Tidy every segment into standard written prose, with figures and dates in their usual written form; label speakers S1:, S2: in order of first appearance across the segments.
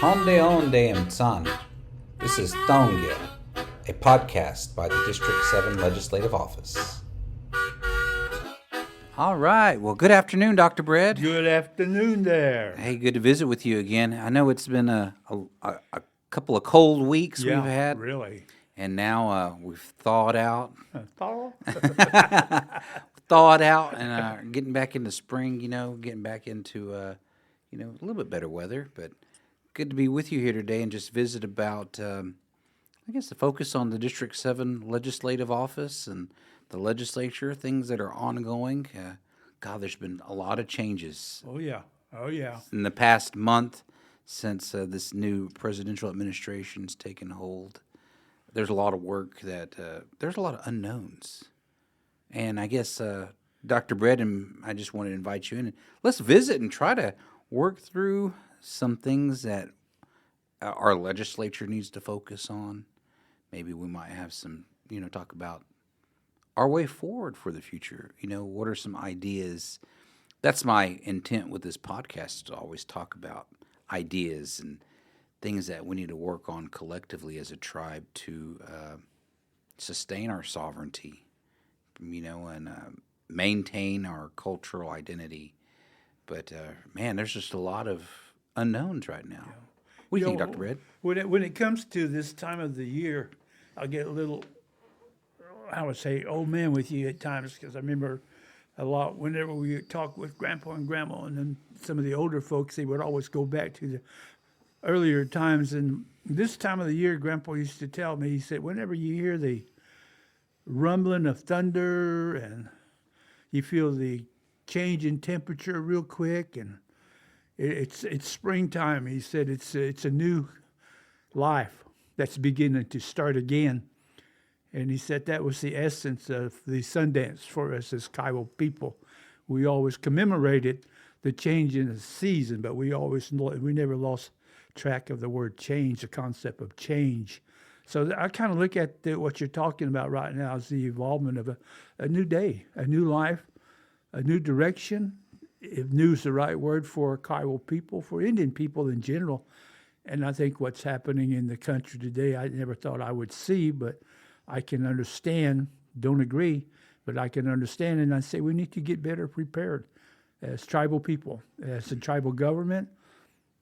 S1: Onde Onde Mtsan. This is Thongil, a podcast by the District 7 Legislative Office. All right. Well, good afternoon, Dr. Bread.
S2: Good afternoon there.
S1: Hey, good to visit with you again. I know it's been a couple of cold weeks we've had.
S2: Really.
S1: And now we've thawed out.
S2: Thaw?
S1: Thawed out and getting back into spring, getting back into, a little bit better weather. But good to be with you here today and just visit about, the focus on the District 7 Legislative Office and the legislature, things that are ongoing. There's been a lot of changes.
S2: Oh, yeah.
S1: In the past month since this new presidential administration's taken hold. There's a lot of work that, there's a lot of unknowns. And I guess, Dr. Bread, and I just wanted to invite you in. Let's visit and try to work through some things that our legislature needs to focus on. Maybe we might have some, talk about our way forward for the future. What are some ideas? That's my intent with this podcast, to always talk about ideas and things that we need to work on collectively as a tribe to sustain our sovereignty, and maintain our cultural identity. But, there's just a lot of unknowns right now. What do you think, Dr. Bread?
S2: When it comes to this time of the year, I'll get a little, I would say, old man with you at times, because I remember a lot whenever we talk with Grandpa and Grandma and then some of the older folks, they would always go back to the earlier times. And this time of the year, Grandpa used to tell me, he said, whenever you hear the rumbling of thunder and you feel the change in temperature real quick, and it's springtime, he said it's a new life that's beginning to start again. And he said that was the essence of the Sundance for us as Kiowa people. We always commemorated the change in the season, but we never lost track of the word change, the concept of change. So I kind of look at what you're talking about right now as the involvement of a new day, a new life, a new direction, if new is the right word for Kiowa people, for Indian people in general. And I think what's happening in the country today, I never thought I would see, but I can understand, don't agree, but I can understand. And I say we need to get better prepared as tribal people, as a tribal government,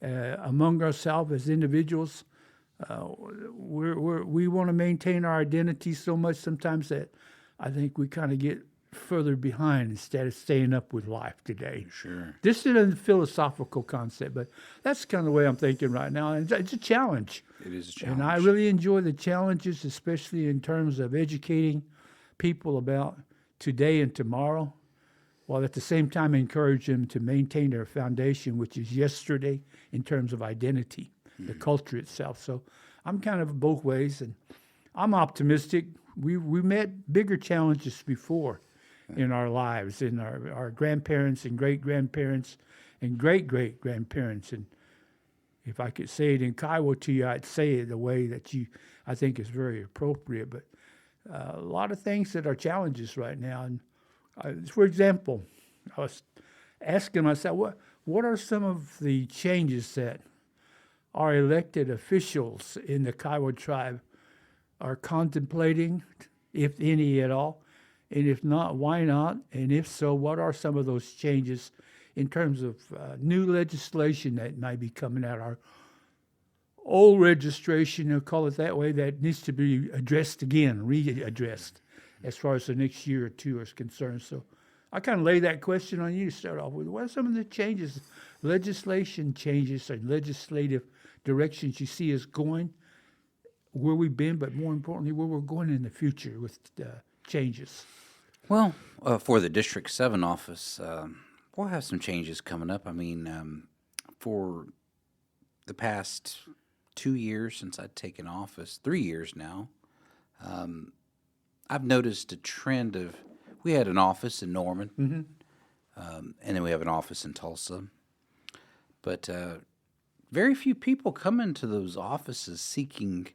S2: among ourselves as individuals. We want to maintain our identity so much sometimes that I think we kind of get further behind instead of staying up with life today.
S1: Sure.
S2: This is a philosophical concept, but that's kind of the way I'm thinking right now. And it's a challenge.
S1: It is a challenge.
S2: And I really enjoy the challenges, especially in terms of educating people about today and tomorrow, while at the same time encourage them to maintain their foundation, which is yesterday in terms of identity, the culture itself. So I'm kind of both ways, and I'm optimistic. We met bigger challenges before in our lives, in our grandparents and great-grandparents and great-great-grandparents. And if I could say it in Kiowa to you, I'd say it the way that I think is very appropriate. But a lot of things that are challenges right now. And for example, I was asking myself, what are some of the changes that our elected officials in the Kiowa tribe are contemplating, if any at all? And if not, why not? And if so, what are some of those changes in terms of new legislation that might be coming out? Our old registration, I'll call it that way, that needs to be addressed again, readdressed as far as the next year or two is concerned. So I kind of lay that question on you to start off with. What are some of the changes, legislation changes or legislative directions you see us going, where we've been, but more importantly, where we're going in the future with changes?
S1: Well, for the District 7 office, we'll have some changes coming up. I mean, for the past 2 years since I've taken office, 3 years now, I've noticed a trend of, we had an office in Norman, and then we have an office in Tulsa. But very few people come into those offices seeking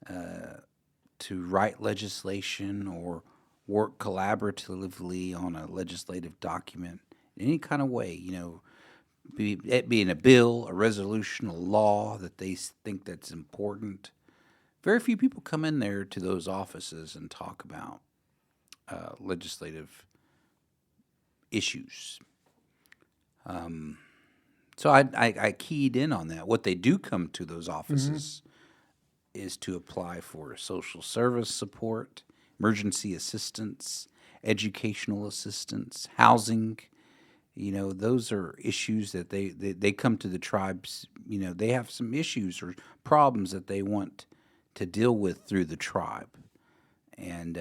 S1: to write legislation or work collaboratively on a legislative document in any kind of way. it being a bill, a resolution, a law that they think that's important. Very few people come in there to those offices and talk about legislative issues. So I keyed in on that. What they do come to those offices is to apply for social service support, emergency assistance, educational assistance, housing. Those are issues that they come to the tribes. They have some issues or problems that they want to deal with through the tribe. And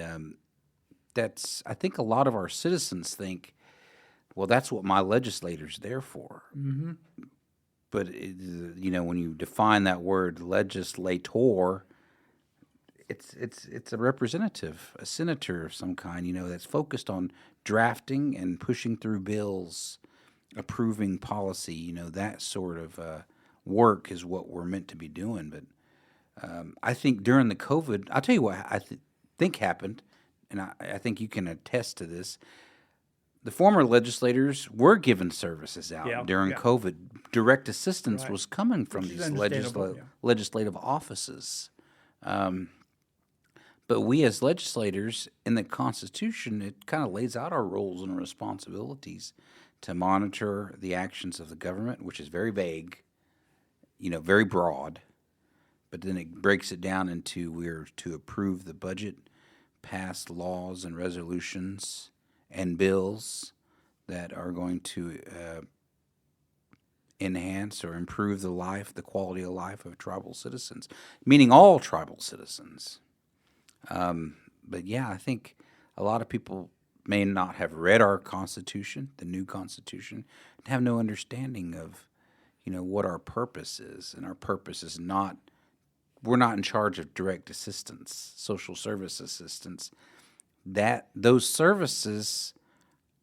S1: I think a lot of our citizens think, well, that's what my legislator's there for.
S2: Mm-hmm.
S1: But, when you define that word legislator, it's a representative, a senator of some kind, that's focused on drafting and pushing through bills, approving policy, that sort of work is what we're meant to be doing. But I think during the COVID, I'll tell you what I think happened, and I think you can attest to this. The former legislators were given services out during COVID. Direct assistance was coming from these legislative offices. But we as legislators, in the Constitution, it kind of lays out our roles and responsibilities to monitor the actions of the government, which is very vague, very broad. But then it breaks it down into we're to approve the budget, pass laws and resolutions and bills that are going to enhance or improve the quality of life of tribal citizens, meaning all tribal citizens. But yeah, I think a lot of people may not have read our Constitution, the new Constitution, and have no understanding of, what our purpose is. And our purpose is we're not in charge of direct assistance, social service assistance. Those services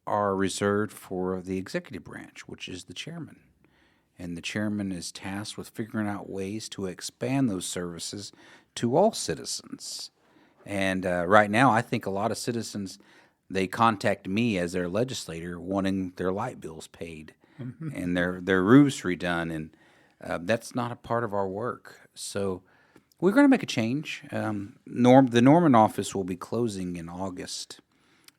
S1: are reserved for the executive branch, which is the chairman. And the chairman is tasked with figuring out ways to expand those services to all citizens. And right now, I think a lot of citizens, they contact me as their legislator wanting their light bills paid and their roofs redone. And that's not a part of our work. So we're going to make a change. The Norman office will be closing in August.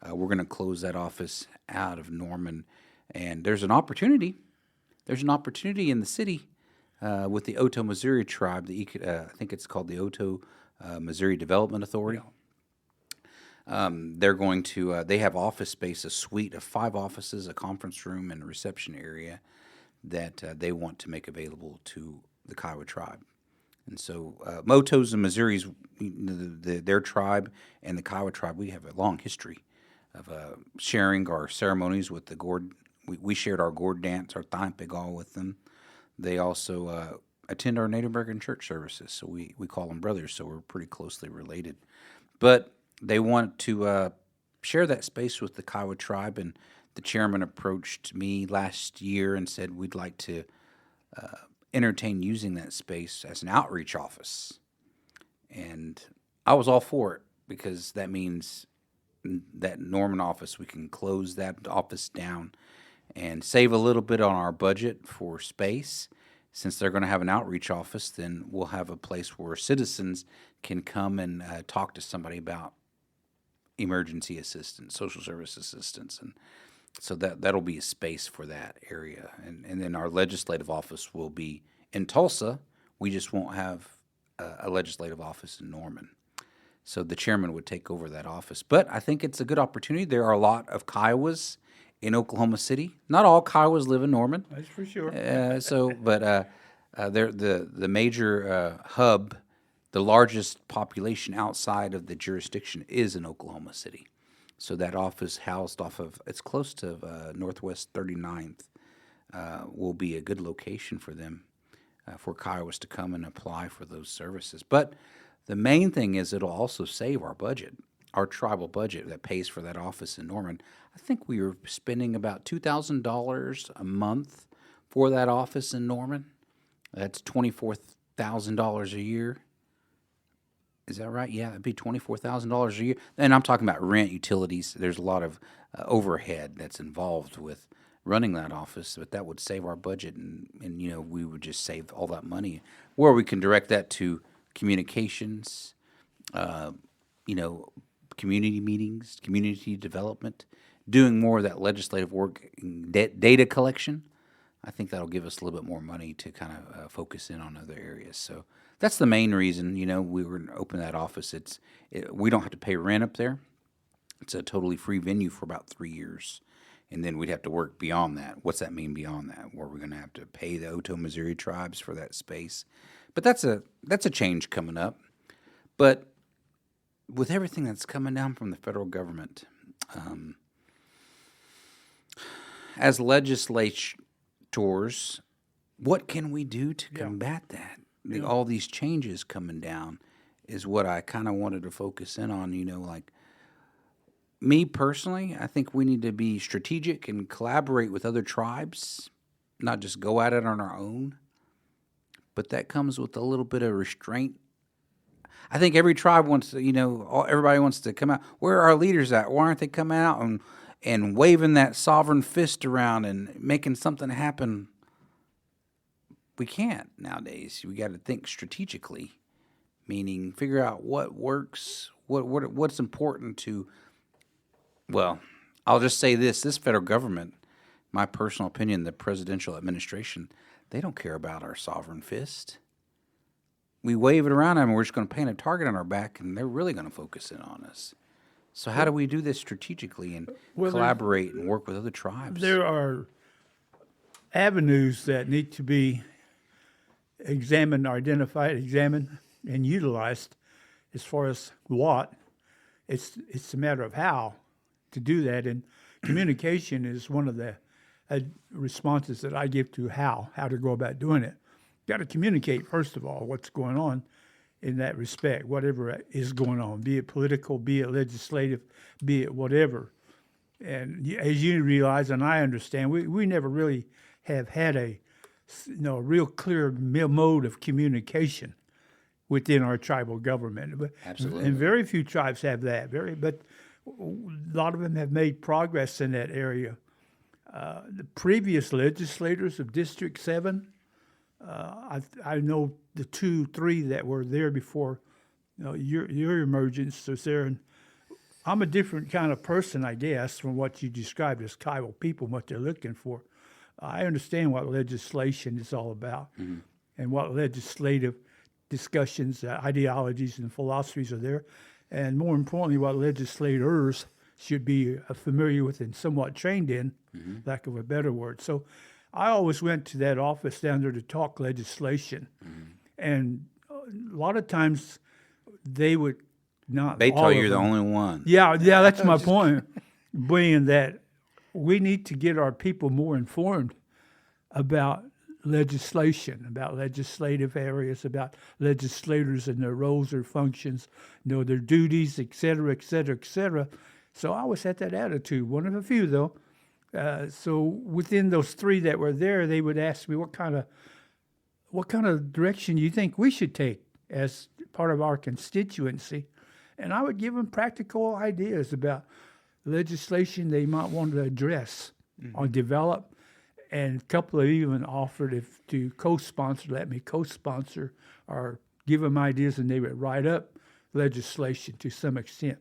S1: We're going to close that office out of Norman. And there's an opportunity. There's an opportunity in the city with the Otoe, Missouri tribe. I think it's called the Otoe Missouri Development Authority. They're going to, they have office space, a suite of 5 offices, a conference room, and a reception area that they want to make available to the Kiowa tribe. And so Motos and Missouri's, their tribe and the Kiowa tribe, we have a long history of sharing our ceremonies with the gourd. We shared our gourd dance, our Thaimpegal with them. They also attend our Native American church services, so we call them brothers, so we're pretty closely related. But they want to share that space with the Kiowa tribe, and the chairman approached me last year and said we'd like to entertain using that space as an outreach office. And I was all for it because that means that Norman office, we can close that office down and save a little bit on our budget for space. Since they're going to have an outreach office, then we'll have a place where citizens can come and talk to somebody about emergency assistance, social service assistance, and so that'll be a space for that area. And then our legislative office will be in Tulsa. We just won't have a legislative office in Norman. So the chairman would take over that office. But I think it's a good opportunity. There are a lot of Kiowas in Oklahoma City. Not all Kiowas live in Norman.
S2: That's for sure.
S1: But they're the major hub, the largest population outside of the jurisdiction is in Oklahoma City. So that office housed off of, it's close to Northwest 39th, will be a good location for them, for Kiowas to come and apply for those services. But the main thing is it'll also save our budget, our tribal budget that pays for that office in Norman. I think we were spending about $2,000 a month for that office in Norman. That's $24,000 a year. Is that right? Yeah, it'd be $24,000 a year. And I'm talking about rent, utilities. There's a lot of overhead that's involved with running that office, but that would save our budget, and we would just save all that money, where we can direct that to communications, uh, community meetings, community development, doing more of that legislative work, data collection. I think that'll give us a little bit more money to kind of focus in on other areas. So that's the main reason, we were going to open that office. We don't have to pay rent up there. It's a totally free venue for about 3 years. And then we'd have to work beyond that. What's that mean beyond that? Where we're going to have to pay the Oto Missouri tribes for that space. But that's a change coming up. But with everything that's coming down from the federal government, as legislators, what can we do to combat that? All these changes coming down is what I kind of wanted to focus in on. Like me personally, I think we need to be strategic and collaborate with other tribes, not just go at it on our own. But that comes with a little bit of restraint. I think every tribe wants to, everybody wants to come out. Where are our leaders at? Why aren't they coming out and waving that sovereign fist around and making something happen? We can't nowadays. We got to think strategically, meaning figure out what works, what's important to. Well, I'll just say this federal government, my personal opinion, the presidential administration, they don't care about our sovereign fist. We wave it around and we're just going to paint a target on our back, and they're really going to focus in on us. So how do we do this strategically and collaborate and work with other tribes?
S2: There are avenues that need to be examined, identified, and utilized. As far as what, it's a matter of how to do that. And communication is one of the responses that I give to how to go about doing it. Got to communicate, first of all, what's going on in that respect, whatever is going on, be it political, be it legislative, be it whatever. And as you realize, and I understand, we never really have had a real clear mode of communication within our tribal government.
S1: Absolutely.
S2: And very few tribes have that. But a lot of them have made progress in that area. The previous legislators of District 7, I know the 3 that were there before your emergence was there. And I'm a different kind of person, I guess, from what you described as tribal people, what they're looking for. I understand what legislation is all about and what legislative discussions, ideologies, and philosophies are there. And more importantly, what legislators should be familiar with and somewhat trained in, lack of a better word. So I always went to that office down there to talk legislation. And a lot of times they would not.
S1: They tell you you're the only one.
S2: Yeah, that's my point. Being that we need to get our people more informed about legislation, about legislative areas, about legislators and their roles or functions, their duties, et cetera, et cetera, et cetera. So I always had that attitude, one of a few though. So within those 3 that were there, they would ask me what kind of direction you think we should take as part of our constituency. And I would give them practical ideas about legislation they might want to address or develop. And a couple of even offered to let me co-sponsor or give them ideas, and they would write up legislation to some extent.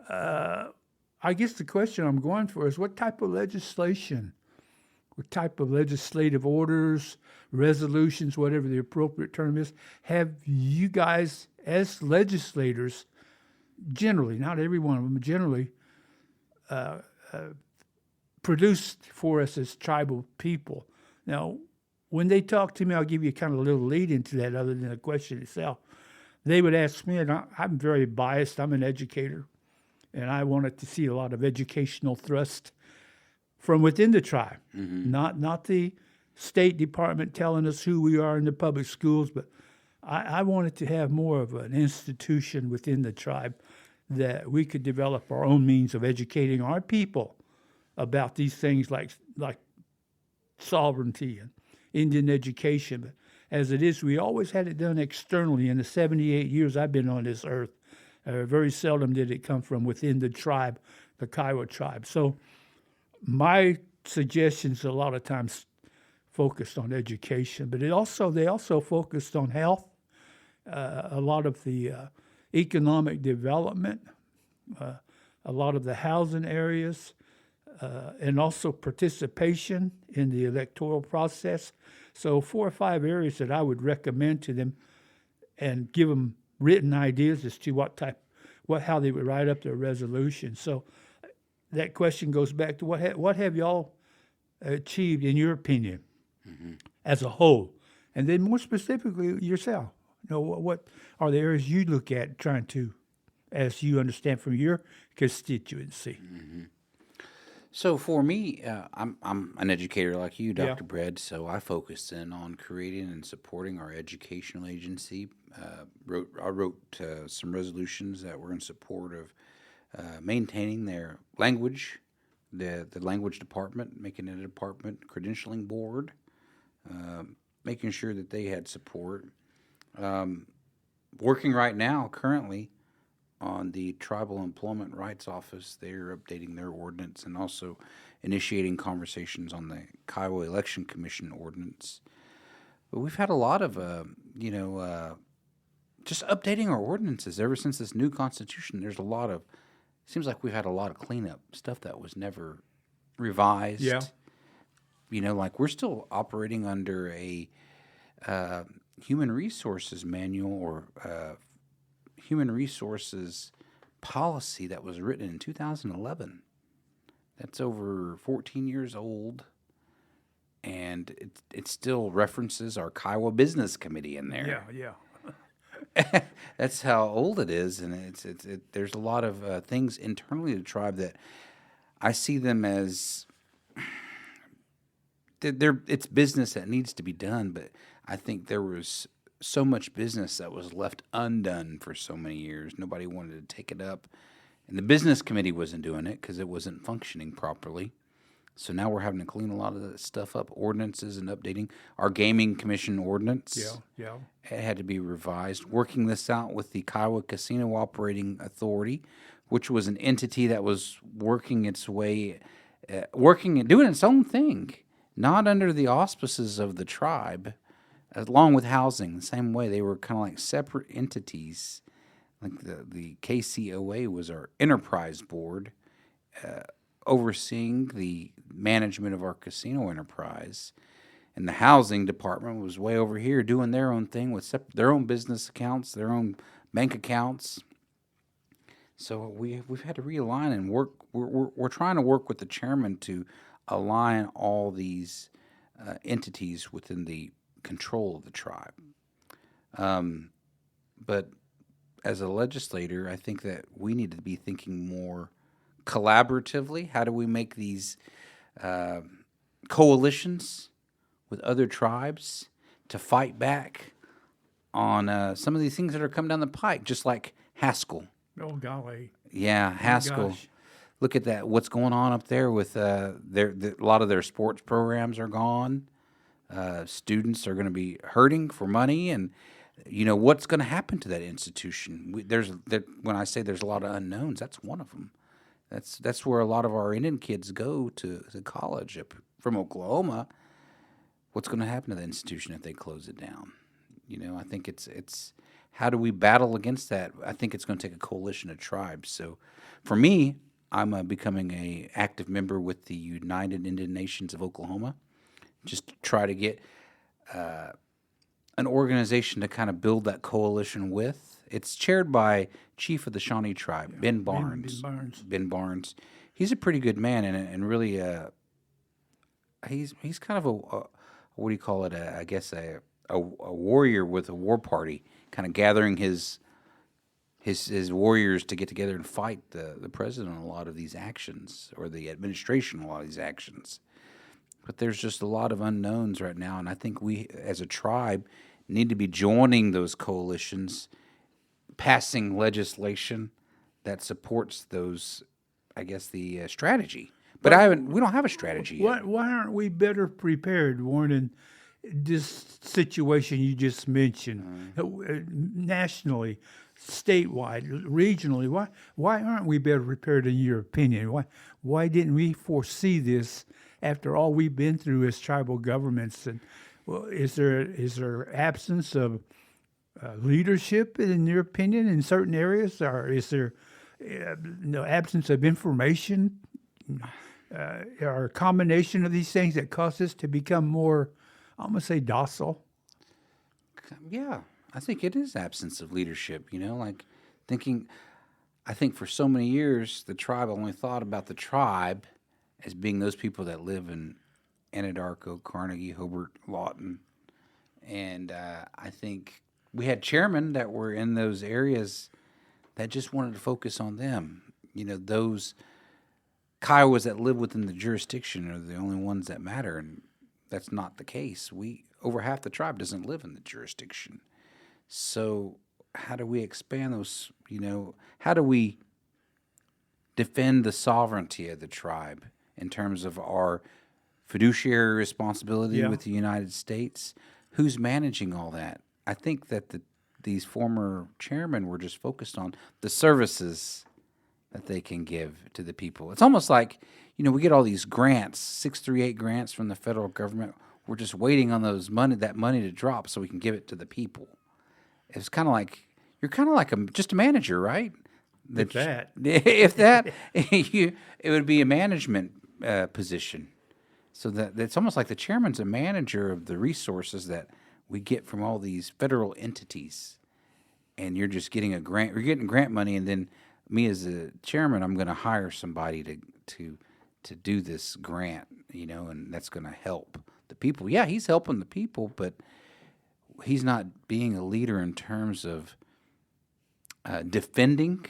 S2: I guess the question I'm going for is what type of legislation, what type of legislative orders, resolutions, whatever the appropriate term is, have you guys as legislators generally, not every one of them, generally, produced for us as tribal people? Now, when they talk to me, I'll give you kind of a little lead into that other than the question itself. They would ask me, and I'm very biased, I'm an educator, and I wanted to see a lot of educational thrust from within the tribe, not the State Department telling us who we are in the public schools, but I wanted to have more of an institution within the tribe that we could develop our own means of educating our people about these things like sovereignty and Indian education. But as it is, we always had it done externally. In the 78 years I've been on this earth, very seldom did it come from within the tribe, the Kiowa tribe. So my suggestions a lot of times focused on education, but they also focused on health, a lot of the economic development, a lot of the housing areas, and also participation in the electoral process. So 4 or 5 areas that I would recommend to them, and give them written ideas as to how they would write up their resolution. So that question goes back to what have y'all achieved in your opinion as a whole, and then more specifically yourself. What are the areas you look at trying to, as you understand from your constituency?
S1: So for me, I'm an educator like you,
S2: Yeah.
S1: Dr. Bread. So I focused in on creating and supporting our educational agency. I wrote some resolutions that were in support of maintaining their language, the language department, making it a department credentialing board, making sure that they had support. Working right now, currently, on the Tribal Employment Rights Office. They're updating their ordinance and also initiating conversations on the Kiowa Election Commission ordinance. But we've had a lot of, just updating our ordinances ever since this new constitution. There's seems like we've had a lot of cleanup stuff that was never revised.
S2: Yeah.
S1: Like we're still operating under a human resources manual or human resources policy that was written in 2011. That's over 14 years old, and it still references our Kiowa Business Committee in there.
S2: Yeah.
S1: That's how old it is, and there's a lot of things internally to the tribe that I see them as it's business that needs to be done, but I think there was so much business that was left undone for so many years. Nobody wanted to take it up, and the business committee wasn't doing it because it wasn't functioning properly. So now we're having to clean a lot of that stuff up, ordinances and updating our gaming commission ordinance.
S2: Yeah.
S1: It had to be revised. Working this out with the Kiowa Casino Operating Authority, which was an entity that was working its way, working and doing its own thing, not under the auspices of the tribe, along with housing. The same way, they were kind of like separate entities. Like the KCOA was our enterprise board, overseeing the management of our casino enterprise. And the housing department was way over here doing their own thing with their own business accounts, their own bank accounts. So we've had to realign and work. We're trying to work with the chairman to align all these entities within the control of the tribe. But as a legislator, I think that we need to be thinking more collaboratively. How do we make these coalitions with other tribes to fight back on some of these things that are coming down the pike, just like Haskell.
S2: Oh, golly.
S1: Yeah, Haskell.
S2: gosh.
S1: Look at that. What's going on up there with a lot of their sports programs are gone. Students are going to be hurting for money, and what's going to happen to that institution? When I say there's a lot of unknowns, that's one of them. That's where a lot of our Indian kids go to college from Oklahoma. What's going to happen to the institution if they close it down? I think it's how do we battle against that? I think it's going to take a coalition of tribes. So, for me, I'm becoming a active member with the United Indian Nations of Oklahoma, just to try to get an organization to kind of build that coalition with. It's chaired by Chief of the Shawnee Tribe, Ben Barnes. Ben Barnes. He's a pretty good man, and really, he's kind of a what do you call it? I guess a warrior with a war party, kind of gathering his warriors to get together and fight the president on a lot of these actions, or the administration on a lot of these actions. But there's just a lot of unknowns right now, and I think we, as a tribe, need to be joining those coalitions, passing legislation that supports those, I guess, the strategy. But we don't have a strategy yet.
S2: Why aren't we better prepared, Warren, in this situation you just mentioned, nationally, statewide, regionally? Why aren't we better prepared, in your opinion? Why didn't we foresee this after all we've been through as tribal governments? And well, is there absence of leadership, in your opinion, in certain areas, or is there absence of information, or a combination of these things that cause us to become more, I'm gonna say, docile?
S1: Yeah, I think it is absence of leadership, like thinking. I think for so many years, the tribe only thought about the tribe as being those people that live in Anadarko, Carnegie, Hobart, Lawton. And I think we had chairmen that were in those areas that just wanted to focus on them. Those Kiowas that live within the jurisdiction are the only ones that matter, and that's not the case. Over half the tribe doesn't live in the jurisdiction. So how do we expand those, how do we defend the sovereignty of the tribe in terms of our fiduciary responsibility with the United States? Who's managing all that? I think that these former chairmen were just focused on the services that they can give to the people. It's almost like, we get all these grants, 638 grants from the federal government. We're just waiting on that money to drop so we can give it to the people. It's kind of like, you're kind of like just a manager, right?
S2: If that.
S1: If that, it would be a management position. So that it's almost like the chairman's a manager of the resources that we get from all these federal entities. And you're just getting a grant. You're getting grant money, and then me as a chairman, I'm going to hire somebody to do this grant, and that's going to help the people. Yeah, he's helping the people, but he's not being a leader in terms of defending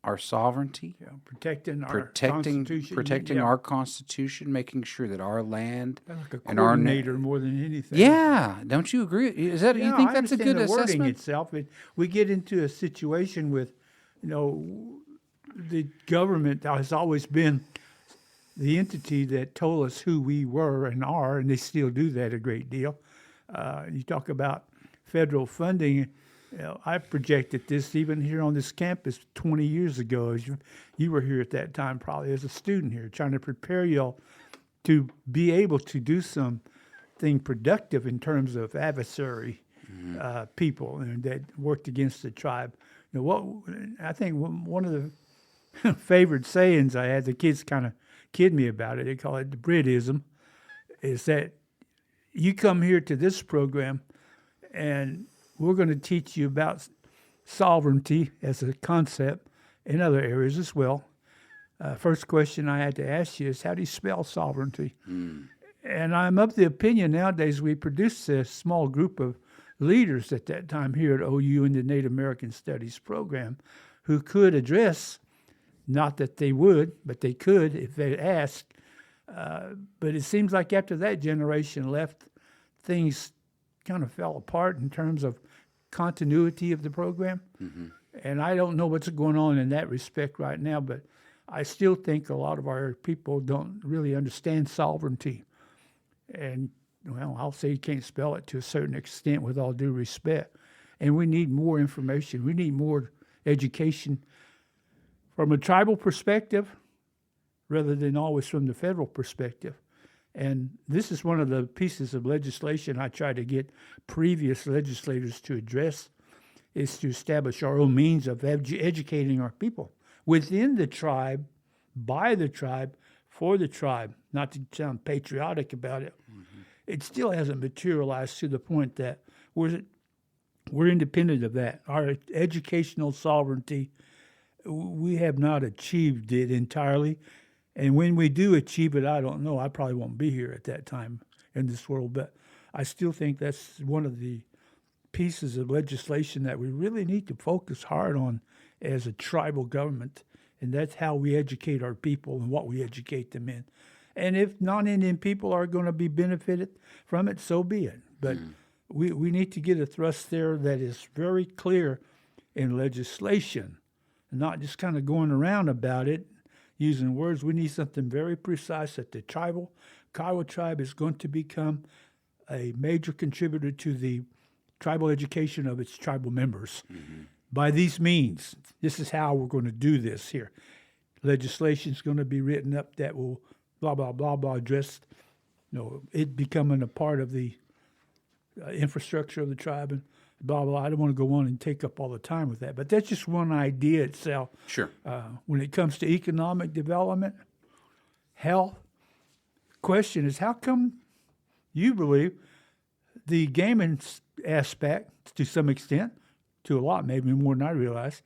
S1: our sovereignty,
S2: protecting our
S1: Constitution, making sure that our land
S2: like a
S1: and our
S2: coordinator more than anything.
S1: Yeah, don't you agree? You think that's a good
S2: the wording
S1: assessment?
S2: itself. We get into a situation with, the government has always been the entity that told us who we were and are, and they still do that a great deal. You talk about federal funding. I projected this even here on this campus 20 years ago. As you were here at that time, probably as a student here, trying to prepare y'all to be able to do something productive in terms of adversary people and that worked against the tribe. I think one of the favorite sayings I had, the kids kind of kid me about it. They call it the Breadism, is that you come here to this program and we're going to teach you about sovereignty as a concept in other areas as well. First question I had to ask you is, how do you spell sovereignty? And I'm of the opinion nowadays we produced a small group of leaders at that time here at OU in the Native American Studies program who could address, not that they would, but they could if they asked. But it seems like after that generation left, things kind of fell apart in terms of continuity of the program. And I don't know what's going on in that respect right now, but I still think a lot of our people don't really understand sovereignty. And, I'll say you can't spell it to a certain extent with all due respect. And we need more information. We need more education from a tribal perspective rather than always from the federal perspective. And this is one of the pieces of legislation I try to get previous legislators to address, is to establish our own means of educating our people within the tribe, by the tribe, for the tribe. Not to sound patriotic about it. It still hasn't materialized to the point that we're independent of that. Our educational sovereignty, we have not achieved it entirely. And when we do achieve it, I don't know. I probably won't be here at that time in this world. But I still think that's one of the pieces of legislation that we really need to focus hard on as a tribal government. And that's how we educate our people and what we educate them in. And if non-Indian people are going to be benefited from it, so be it. But we need to get a thrust there that is very clear in legislation, and not just kind of going around about it, using words. We need something very precise that the Kiowa tribe is going to become a major contributor to the tribal education of its tribal members. By these means, this is how we're going to do this here. Legislation is going to be written up that will blah, blah, blah, blah, addressed, it becoming a part of the infrastructure of the tribe and blah, blah. I don't want to go on and take up all the time with that, but that's just one idea itself.
S1: Sure.
S2: When it comes to economic development, health, question is how come you believe the gaming aspect, to some extent, to a lot, maybe more than I realize,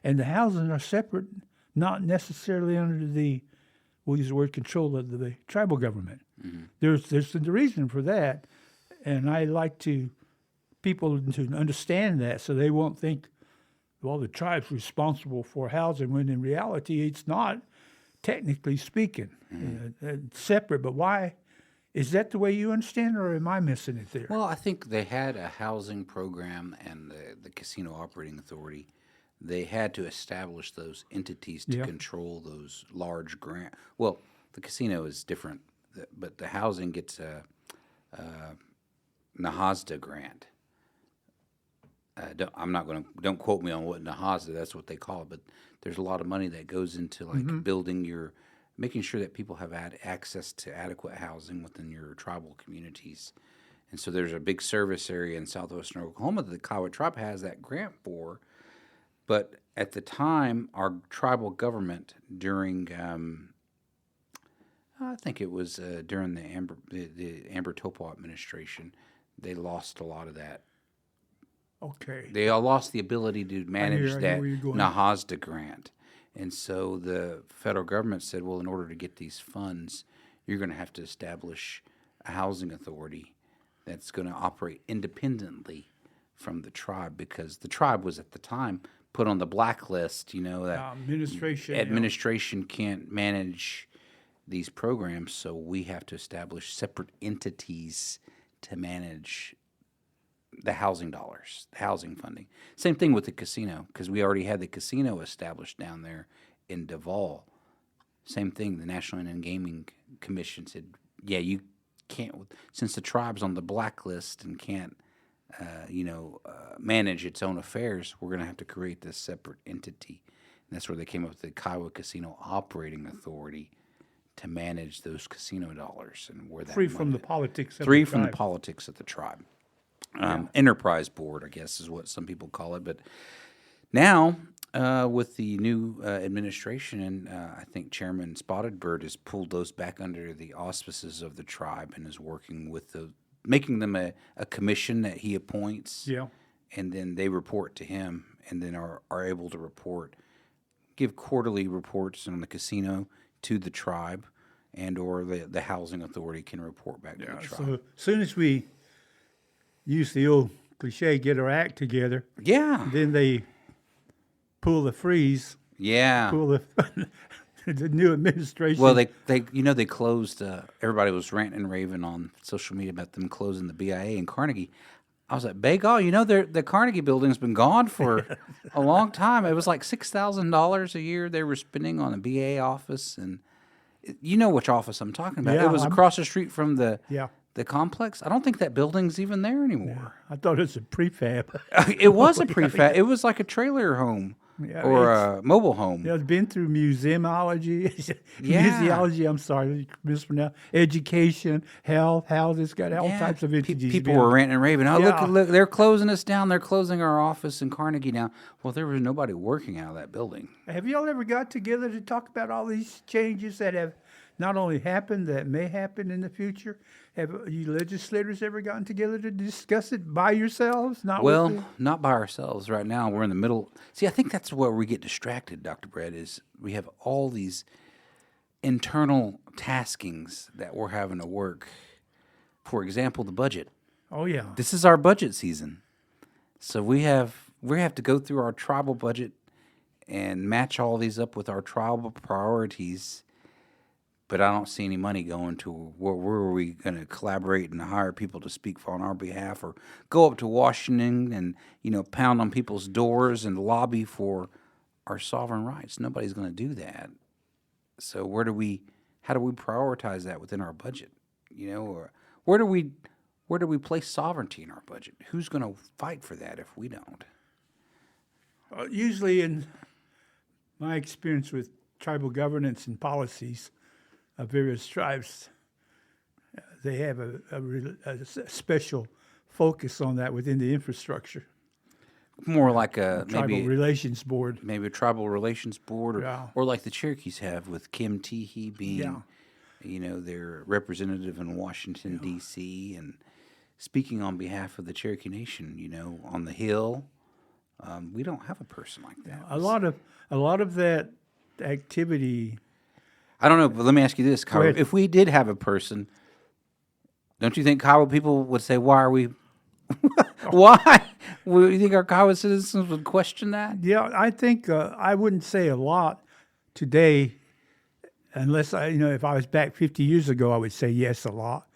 S2: and the housing are separate, not necessarily under the, we'll use the word control of the tribal government. Mm-hmm. There's the reason for that, and I like people to understand that so they won't think, well, the tribe's responsible for housing, when in reality it's not, technically speaking. It's separate, but why? Is that the way you understand it, or am I missing it there?
S1: Well, I think they had a housing program, and the Casino Operating Authority, they had to establish those entities to control those large grant. Well, the casino is different, but the housing gets a NAHASDA grant. Don't quote me on what NAHASDA, that's what they call it, but there's a lot of money that goes into making sure that people have access to adequate housing within your tribal communities. And so there's a big service area in southwestern Oklahoma that the Kiowa tribe has that grant for. But at the time, our tribal government during, I think it was during the Amber Topo administration, they lost a lot of that.
S2: Okay.
S1: They all lost the ability to manage that
S2: where you're going.
S1: NAHASDA grant. And so the federal government said, well, in order to get these funds, you're going to have to establish a housing authority that's going to operate independently from the tribe, because the tribe was at the time put on the blacklist, that administration can't manage these programs, so we have to establish separate entities to manage the housing dollars, the housing funding. Same thing with the casino, because we already had the casino established down there in Duval. Same thing, the National Indian Gaming Commission said, yeah, you can't, since the tribe's on the blacklist and can't, manage its own affairs, we're going to have to create this separate entity. And that's where they came up with the Kiowa Casino Operating Authority to manage those casino dollars and where that
S2: free from the politics of
S1: free
S2: the
S1: from the
S2: tribe.
S1: politics of the tribe. Enterprise board, I guess, is what some people call it. But now, with the new administration, and I think Chairman Spotted Bird has pulled those back under the auspices of the tribe and is working with making them a commission that he appoints.
S2: Yeah.
S1: And then they report to him, and then are able to give quarterly reports on the casino to the tribe, and or the housing authority can report back to the tribe.
S2: So as soon as we use the old cliche, get our act together, then they pull the freeze, pull the new administration.
S1: Well, they closed. Everybody was ranting and raving on social media about them closing the BIA in Carnegie. I was like, Bagel, the Carnegie building's been gone for a long time. It was like $6,000 a year they were spending on a BIA office, and you know which office I'm talking about.
S2: Yeah,
S1: it was across the street from the complex. I don't think that building's even there anymore.
S2: I thought it was a prefab.
S1: It was a prefab. It was like a trailer home or a mobile home.
S2: It's been through museology, I'm sorry, mispronounced, education, health, it's got all types of entities.
S1: People were ranting and raving. Oh, look, they're closing us down. They're closing our office in Carnegie now. Well, there was nobody working out of that building.
S2: Have y'all ever got together to talk about all these changes that have not only happened, that may happen in the future? Have you legislators ever gotten together to discuss it by yourselves? Not
S1: by ourselves right now. We're in the middle. See, I think that's where we get distracted, Dr. Bread, is we have all these internal taskings that we're having to work. For example, the budget.
S2: Oh, yeah.
S1: This is our budget season. So we have to go through our tribal budget and match all these up with our tribal priorities. But I don't see any money going to where are we going to collaborate and hire people to speak on our behalf, or go up to Washington and pound on people's doors and lobby for our sovereign rights. Nobody's going to do that. So how do we prioritize that within our budget? Or where do we place sovereignty in our budget? Who's going to fight for that if we don't?
S2: Usually, in my experience with tribal governance and policies, of various tribes, they have a special focus on that within the infrastructure.
S1: More like a
S2: Tribal Relations Board.
S1: maybe a tribal relations board,
S2: Yeah.
S1: or like the Cherokees have with Kim Teehee being,
S2: Yeah.
S1: their representative in Washington D.C. and speaking on behalf of the Cherokee Nation. On the Hill, we don't have a person like that.
S2: A lot of that activity.
S1: I don't know, but let me ask you this, Kyle.
S2: ahead.
S1: If we did have a person, don't you think Kyle people would say, "Why are we? Why? You think our Kyle citizens would question that?"
S2: Yeah, I think I wouldn't say a lot today, unless if I was back 50 years ago, I would say yes a lot.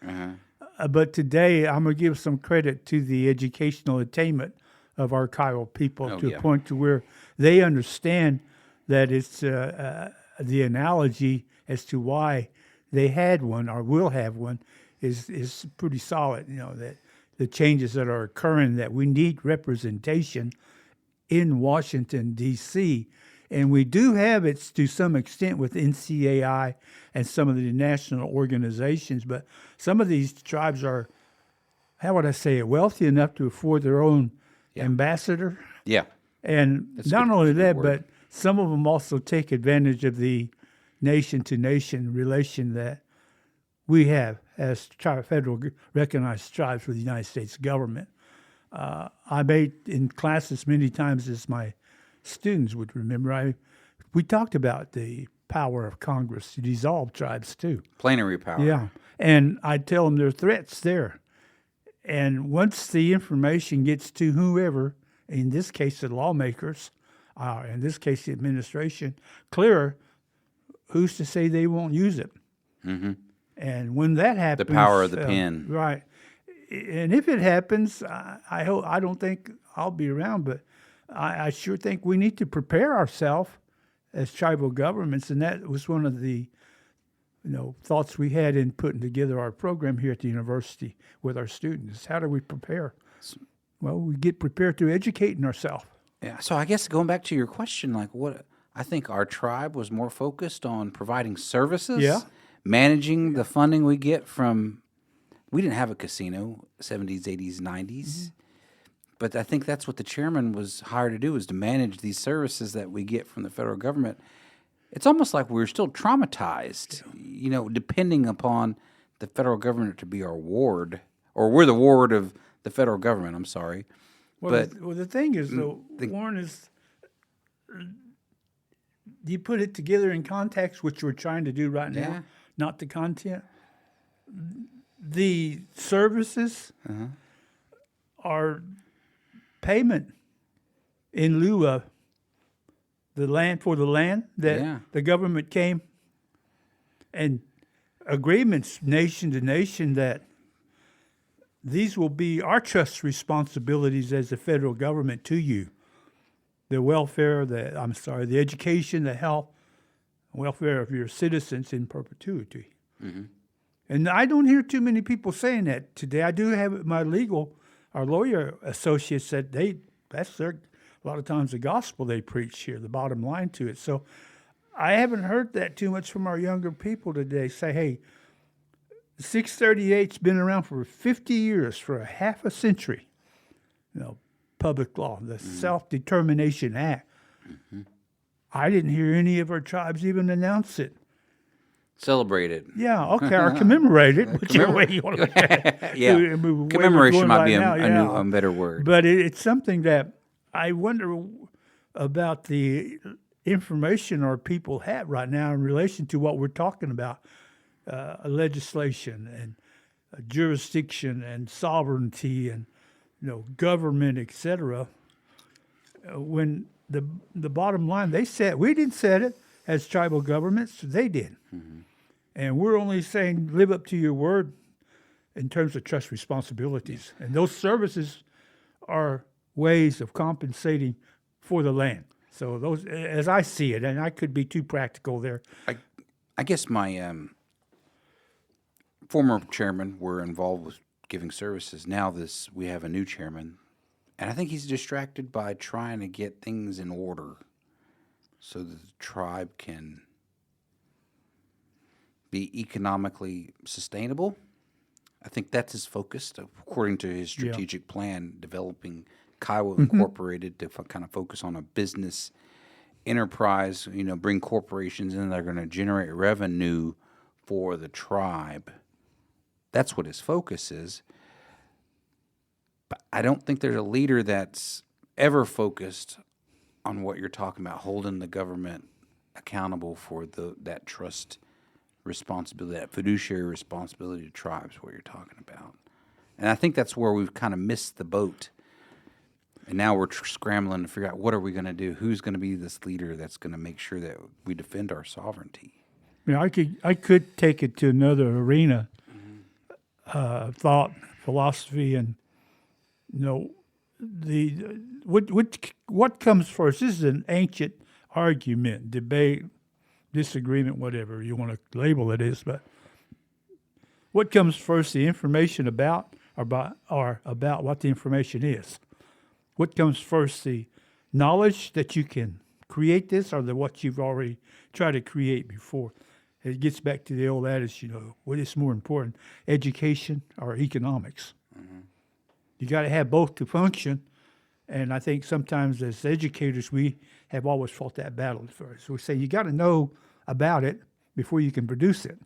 S2: But today, I'm gonna give some credit to the educational attainment of our Kiowa people a point to where they understand that it's the analogy as to why they had one or will have one is pretty solid. That the changes that are occurring, that we need representation in Washington, D.C., and we do have it to some extent with NCAI and some of the national organizations, but some of these tribes are, how would I say it, wealthy enough to afford their own ambassador.
S1: Yeah.
S2: And not only that, but some of them also take advantage of the nation-to-nation relation that we have as federal recognized tribes for the United States government. I made in classes many times, as my students would remember, we talked about the power of Congress to dissolve tribes too.
S1: Plenary power.
S2: Yeah, and I tell them there are threats there. And once the information gets to whoever, in this case the lawmakers, in this case the administration, clearer, who's to say they won't use it? Mm-hmm. And when that happens,
S1: The power of the pen.
S2: right? And if it happens, I hope I don't think I'll be around, but I sure think we need to prepare ourselves as tribal governments, and that was one of the thoughts we had in putting together our program here at the university with our students. How do we prepare? Well, we get prepared through educating ourselves.
S1: Yeah. So I guess going back to your question, I think our tribe was more focused on providing services, managing the funding we get from. We didn't have a casino, 70s, 80s, 90s. But I think that's what the chairman was hired to do, is to manage these services that we get from the federal government. It's almost like we're still traumatized, depending upon the federal government to be our ward, or we're the ward of the federal government, I'm sorry.
S2: Well, the thing is, though, Warren, is you put it together in context, which we're trying to do right now, not the content. The services are payment in lieu of the land that the government came and agreements nation to nation that these will be our trust responsibilities as the federal government to you. The welfare, the education, the health, welfare of your citizens in perpetuity. Mm-hmm. And I don't hear too many people saying that today. I do have our lawyer associates said that's a lot of times the gospel they preach here, the bottom line to it. So I haven't heard that too much from our younger people today. Say, hey, 638's been around for 50 years, for a half a century. Public law, the Self-Determination Act. Mm-hmm. I didn't hear any of our tribes even announce it.
S1: Celebrate it.
S2: Yeah, okay, or commemorate it, whichever way you want to look at it.
S1: Yeah, commemoration might be a better word.
S2: But it's something that I wonder about the information our people have right now in relation to what we're talking about, legislation and jurisdiction and sovereignty and government, etc. When the bottom line, we didn't set it as tribal governments, they did. Mm-hmm. And we're only saying live up to your word in terms of trust responsibilities. And those services are ways of compensating for the land. So those, as I see it, and I could be too practical there.
S1: I guess my former chairman were involved with giving services. Now we have a new chairman, and I think he's distracted by trying to get things in order so that the tribe can be economically sustainable. I think that's his focus, according to his strategic plan, developing Kiowa Incorporated to kind of focus on a business enterprise, bring corporations in that are going to generate revenue for the tribe. That's what his focus is. But I don't think there's a leader that's ever focused on what you're talking about, holding the government accountable for that trust responsibility, that fiduciary responsibility to tribes, what you're talking about. And I think that's where we've kind of missed the boat. And now we're scrambling to figure out what are we going to do? Who's going to be this leader that's going to make sure that we defend our sovereignty?
S2: I could take it to another arena, thought, philosophy, and what comes first. This is an ancient argument, debate, disagreement, whatever you want to label it is. But what comes first? The information about what the information is. What comes first? The knowledge that you can create this, or what you've already tried to create before? It gets back to the old adage, what is more important, education or economics? Mm-hmm. You got to have both to function. And I think sometimes as educators, we have always fought that battle first. So we say you got to know about it before you can produce it.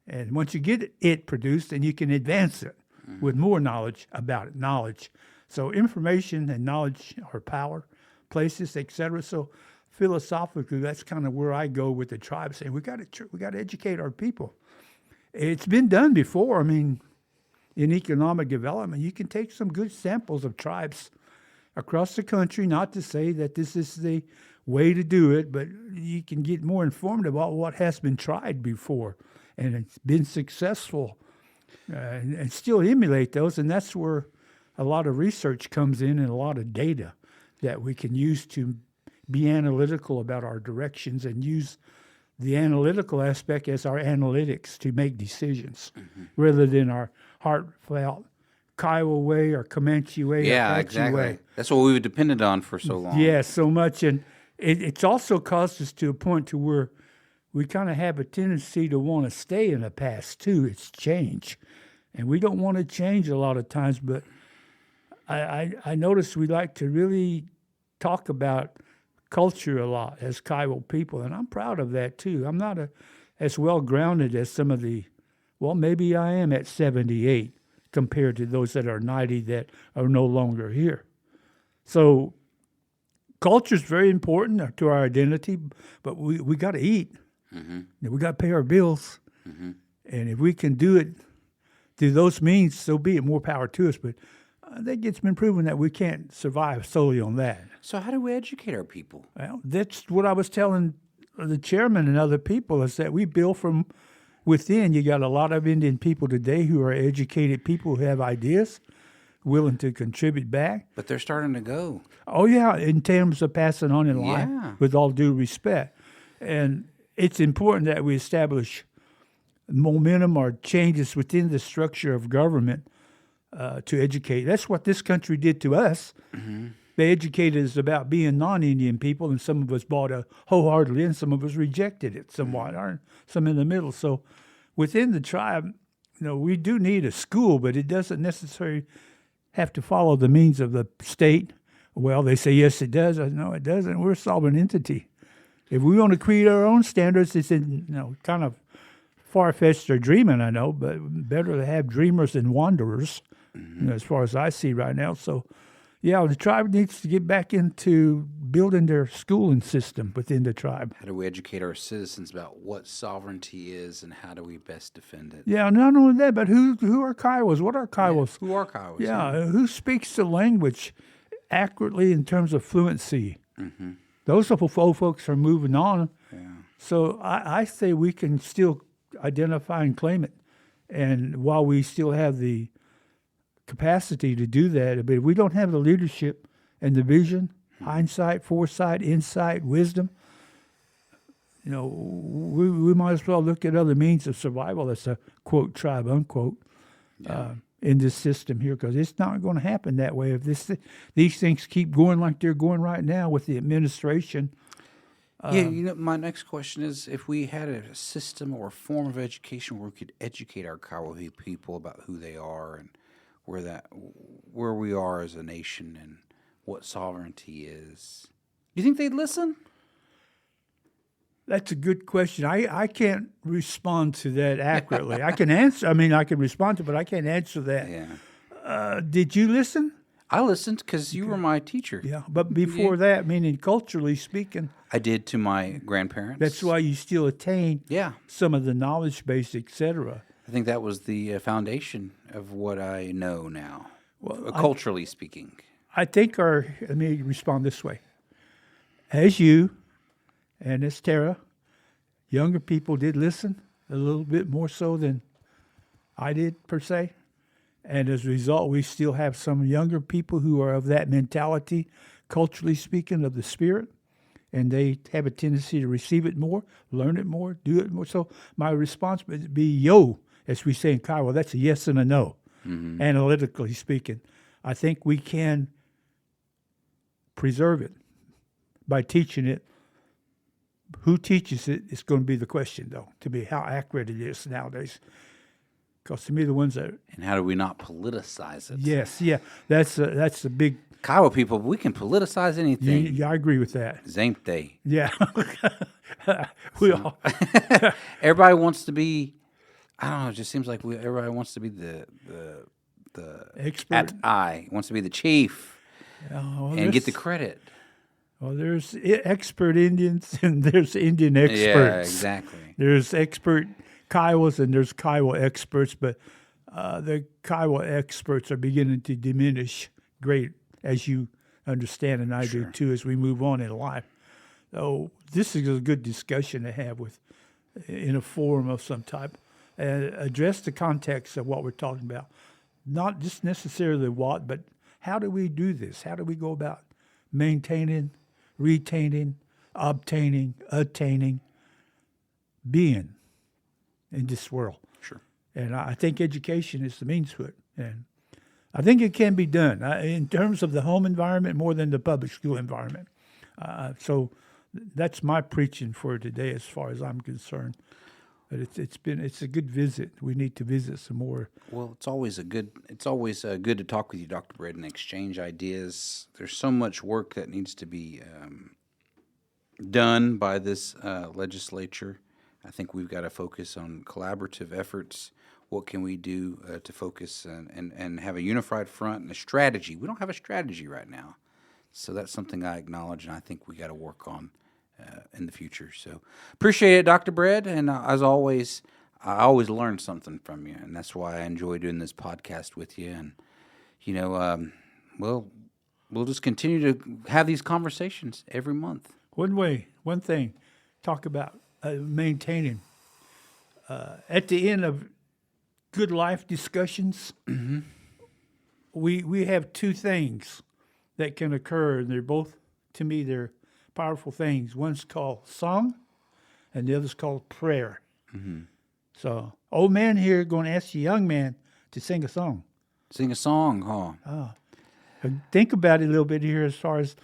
S2: And once you get it produced, then you can advance it with more knowledge about it, So information and knowledge are power, places, etc. So philosophically, that's kind of where I go with the tribe, saying we got to educate our people. It's been done before. I mean, in economic development, you can take some good samples of tribes across the country. Not to say that this is the way to do it, but you can get more informed about what has been tried before, and it's been successful, and still emulate those. And that's where a lot of research comes in and a lot of data that we can use to be analytical about our directions and use the analytical aspect as our analytics to make decisions rather than our heartfelt Kiowa way or Comanche way or Apache
S1: exactly.
S2: way.
S1: That's what we've depended on for so long.
S2: Yeah, so much. And it's also caused us to a point to where we kind of have a tendency to want to stay in the past too. It's change. And we don't want to change a lot of times, but I notice we like to really talk about culture a lot as Kiowa people, and I'm proud of that too. I'm not as well grounded as some of maybe I am at 78 compared to those that are 90 that are no longer here. So culture is very important to our identity, but we got to eat. Mm-hmm. We got to pay our bills. Mm-hmm. And if we can do it through those means, so be it, more power to us. But I think it's been proven that we can't survive solely on that.
S1: So how do we educate our people?
S2: Well, that's what I was telling the chairman and other people, is that we build from within. You got a lot of Indian people today who are educated people who have ideas, willing to contribute back.
S1: But they're starting to go.
S2: Oh, yeah, in terms of passing on in line, with all due respect. And it's important that we establish momentum or changes within the structure of government to educate. That's what this country did to us. Mm-hmm. They educated us about being non-Indian people, and some of us bought it wholeheartedly, and some of us rejected it somewhat, or some in the middle. So within the tribe, we do need a school, but it doesn't necessarily have to follow the means of the state. Well, they say, yes, it does. No, it doesn't. We're a sovereign entity. If we want to create our own standards, it's kind of far-fetched or dreaming, I know, but better to have dreamers than wanderers, as far as I see right now. So, yeah, the tribe needs to get back into building their schooling system within the tribe.
S1: How do we educate our citizens about what sovereignty is and how do we best defend it?
S2: Yeah, not only that, but who are Kiowas? What are Kiowas?
S1: Yeah, who are Kiowas?
S2: Yeah, who speaks the language accurately in terms of fluency? Mm-hmm. Those old folks are moving on. Yeah. So I say we can still identify and claim it. And while we still have the capacity to do that, but if we don't have the leadership and the vision, hindsight, foresight, insight, wisdom, we might as well look at other means of survival. That's a quote, tribe, unquote, in this system here, because it's not going to happen that way if these things keep going like they're going right now with the administration.
S1: Yeah, my next question is if we had a system or a form of education where we could educate our Kiowa people about who they are and where we are as a nation and what sovereignty is. Do you think they'd listen?
S2: That's a good question. I can't respond to that accurately. I can answer. I mean, I can respond to, but I can't answer that.
S1: Yeah.
S2: Did you listen?
S1: I listened because you were my teacher.
S2: Yeah, but before that, meaning culturally speaking,
S1: I did to my grandparents.
S2: that's why you still attain
S1: Yeah.
S2: some of the knowledge base, etc.
S1: I think that was the foundation of what I know now, culturally speaking.
S2: I think let me respond this way. As you and as Tara, younger people did listen a little bit more so than I did per se. And as a result, we still have some younger people who are of that mentality, culturally speaking, of the Spirit. And they have a tendency to receive it more, learn it more, do it more. So my response would be yo, as we say in Kiowa. That's a yes and a no, analytically speaking. I think we can preserve it by teaching it. Who teaches it is going to be the question, though, to be how accurate it is nowadays. Because to me, the ones that...
S1: And how do we not politicize it?
S2: Yes, yeah. That's the big...
S1: Kiowa people, we can politicize anything.
S2: Yeah, I agree with that.
S1: Same day.
S2: Yeah. We all...
S1: Everybody wants to be... I don't know. It just seems like everybody wants to be the
S2: expert.
S1: Wants to be the chief and get the credit.
S2: Well, there's expert Indians and there's Indian experts.
S1: Yeah, exactly.
S2: There's expert Kiowas and there's Kiowa experts, but the Kiowa experts are beginning to diminish great, as you understand, and I do too, as we move on in life. So this is a good discussion to have in a forum of some type. Address the context of what we're talking about. Not just necessarily what, but how do we do this? How do we go about maintaining, retaining, obtaining, attaining, being in this world?
S1: Sure.
S2: And I think education is the means to it. And I think it can be done in terms of the home environment more than the public school environment. So that's my preaching for today as far as I'm concerned. But it's a good visit. We need to visit some more.
S1: Well, it's always good to talk with you, Dr. Bread, and exchange ideas. There's so much work that needs to be done by this legislature. I think we've got to focus on collaborative efforts. What can we do to focus and have a unified front and a strategy? We don't have a strategy right now. So that's something I acknowledge, and I think we got to work on in the future. So appreciate it, Dr. Bread. And as always, I always learn something from you, and that's why I enjoy doing this podcast with you. And, we'll just continue to have these conversations every month.
S2: One thing, talk about maintaining. At the end of good life discussions, we have two things that can occur, and they're both, to me, they're powerful things. One's called song, and the other's called prayer. Mm-hmm. So, old man here going to ask the young man to sing a song.
S1: Sing a song, huh?
S2: Think about it a little bit here as far as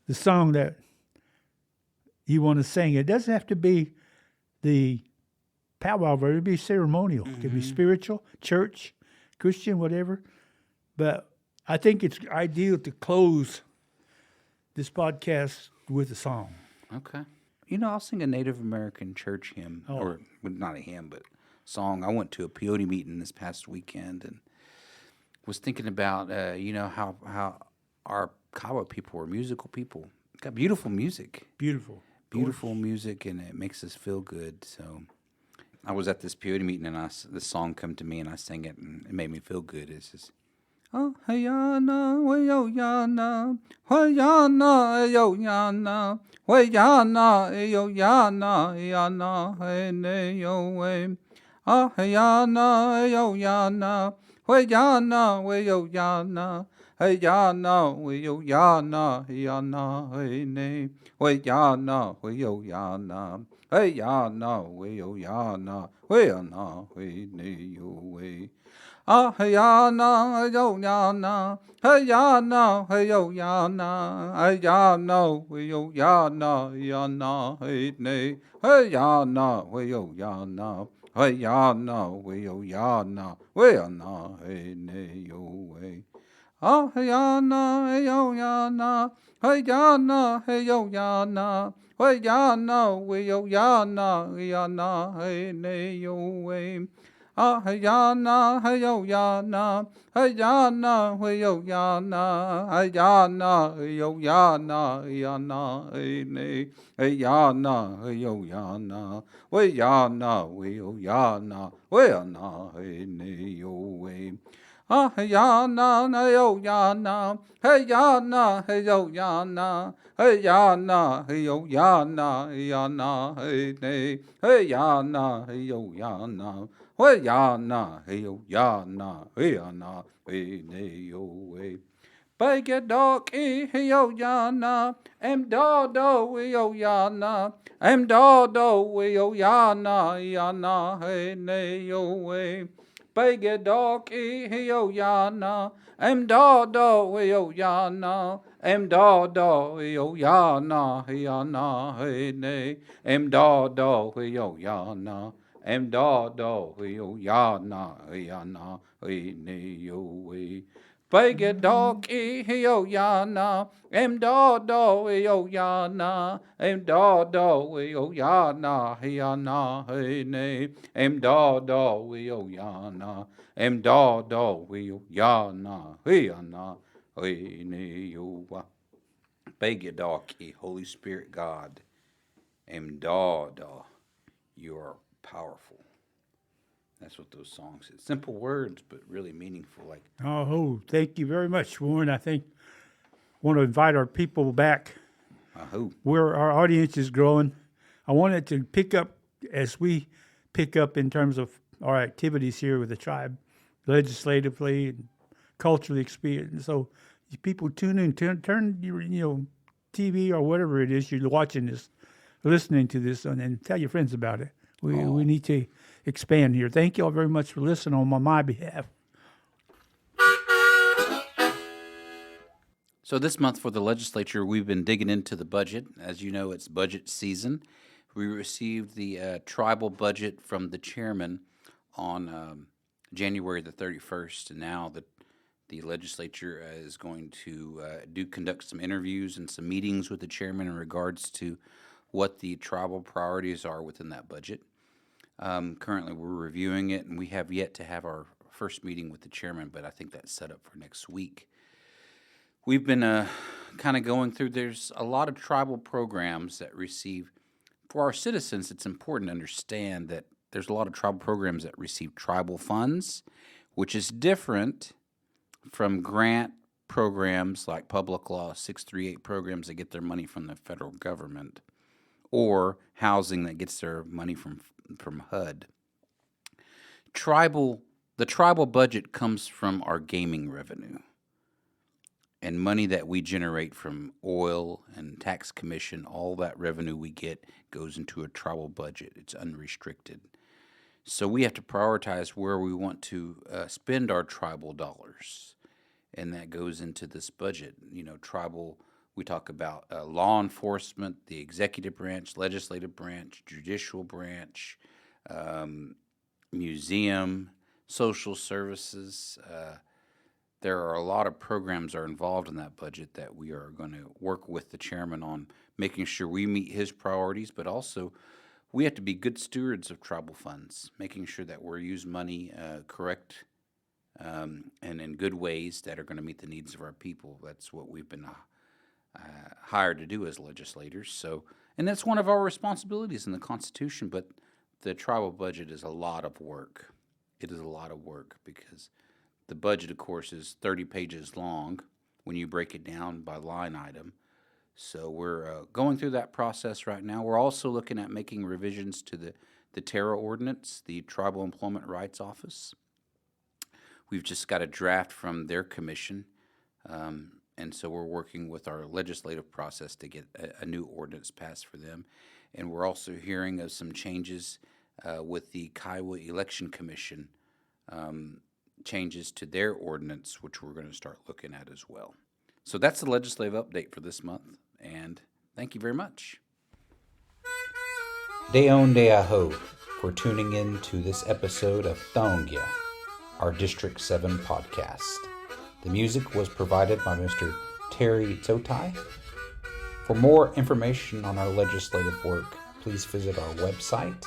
S2: the song that you want to sing. It doesn't have to be the powwow version. It can be ceremonial. It can be spiritual, church, Christian, whatever. But I think it's ideal to close this podcast with a song.
S1: Okay. I'll sing a Native American church hymn, or not a hymn, but song. I went to a peyote meeting this past weekend and was thinking about, how our Kiowa people are musical people. Got beautiful music.
S2: Beautiful
S1: music, and it makes us feel good. So I was at this peyote meeting, and this song come to me, and I sang it, and it made me feel good. It's just, oh, hey, yana, way, yo, yana, way, yana, yo, yana, way, yana, yo, yana, yana, hey, ne, yo, way. Oh, hey, yana, yo, yana, way, yana, way, yo, yana, hey, yana, way, yo, yana, yana, hey, ne, way, yana, way, yo, yana, hey, yana, way, yo, yana, way, yana, hey, ne, yo, way. Ah, hey, ya, na, hey, yo, ya, na. Hey, ya, na, hey, yo, ya, na. Hey, ya, no, hey, yo, ya, na, hey, nay. Hey, ya, na, hey, yo, ya, na. Hey, ya, na, hey, yo, ya, na. Hey, ya, na, hey, nay, yo, hey. Ah, hey, ya, na, hey, yo, ya, na. Hey, ya, na, hey, yo, ya, na. Hey, ya, na, hey, yo, ya, na. Hey, ya, na, hey, nay, yo, hey. Ah, hey, ya, na, hey, yo, ya, na. Hey, ya, na, hey, yo, ya, na. Hey, ya, na, hey, yo, ya, na. Hey, ya, na, hey, nay. Hey, ya, na, hey, yo, ya, na. Hey, ya, na, hey, yo, ya, na. Hey, ya, na, hey, nay, yo, hey. Ah, hey, ya, na, hey, yo, ya, na. Hey, ya, na, hey, yo, ya, na. Hey, ya, na, hey, yo, ya, na. Hey, ya, na, hey, nay. Hey, ya, na, hey, yo, ya, na. Hey, ya, na, hey, yo, ya, na. Hey, ya, na, hey, nay, yo, hey. Bake a dog, hey, yo, ya, na. Em do, do, yo, ya, na. Em do, do, yo, ya, na. Ya, na, hey, nay, yo, hey. Bake a dog, hey, yo, ya, na. Em do, do, yo, ya, na. Em do, do, yo, ya, na. Ya, na, hey, nay. Em do, do, yo, ya, na. Em do, do, yo, ya, na. Ya, na, hey, nay, yo, hey. Bake a dog, yo, ya, na. Em do, do, yo, ya, na. Em do, do, yo, ya, na. Ya, na, hey, nay. Em do, do, yo, ya, na. Em do, do, yo, ya, na. Ya, na, hey, nay, yo. Bake a dog, Holy Spirit God. Em do, do, you are powerful. That's what those songs said. Simple words, but really meaningful. Like,
S2: Oh, thank you very much, Warren. I think want to invite our people back
S1: who?
S2: where our audience is growing. I wanted to pick up as we pick up in terms of our activities here with the tribe, legislatively and culturally experience. So you people tune in, turn your TV or whatever it is you're watching this, listening to this, and tell your friends about it. We need to expand here. Thank you all very much for listening on my behalf.
S1: So this month for the legislature, we've been digging into the budget. As you know, it's budget season. We received the tribal budget from the chairman on January the 31st, and now the legislature is going to conduct some interviews and some meetings with the chairman in regards to what the tribal priorities are within that budget. Currently, we're reviewing it, and we have yet to have our first meeting with the chairman, but I think that's set up for next week. We've been kind of going through, there's a lot of tribal programs that receive, for our citizens, it's important to understand that there's a lot of tribal programs that receive tribal funds, which is different from grant programs like Public Law 638 programs that get their money from the federal government, or housing that gets their money from HUD. The tribal budget comes from our gaming revenue and money that we generate from oil and tax commission. All that revenue we get goes into a tribal budget. It's unrestricted. So we have to prioritize where we want to spend our tribal dollars, and that goes into this budget. Tribal, we talk about law enforcement, the executive branch, legislative branch, judicial branch, museum, social services. There are a lot of programs are involved in that budget that we are going to work with the chairman on making sure we meet his priorities, but also we have to be good stewards of tribal funds, making sure that we're using money correct and in good ways that are going to meet the needs of our people. That's what we've been hired to do as legislators. So, and that's one of our responsibilities in the Constitution, but the tribal budget is a lot of work. It is a lot of work because the budget, of course, is 30 pages long when you break it down by line item. So we're going through that process right now. We're also looking at making revisions to the TERRA ordinance, the Tribal Employment Rights Office. We've just got a draft from their commission, and so we're working with our legislative process to get a new ordinance passed for them. And we're also hearing of some changes with the Kiowa Election Commission changes to their ordinance, which we're going to start looking at as well. So that's the legislative update for this month, and thank you very much. Deon Deaho for tuning in to this episode of Thongya, our District 7 podcast. The music was provided by Mr. Terry Tsotai. For more information on our legislative work, please visit our website,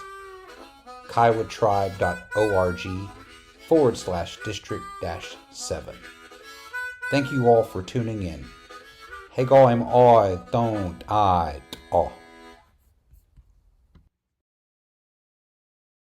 S1: kiowatribe.org/district-7. Thank you all for tuning in. Hey, I'm I don't I.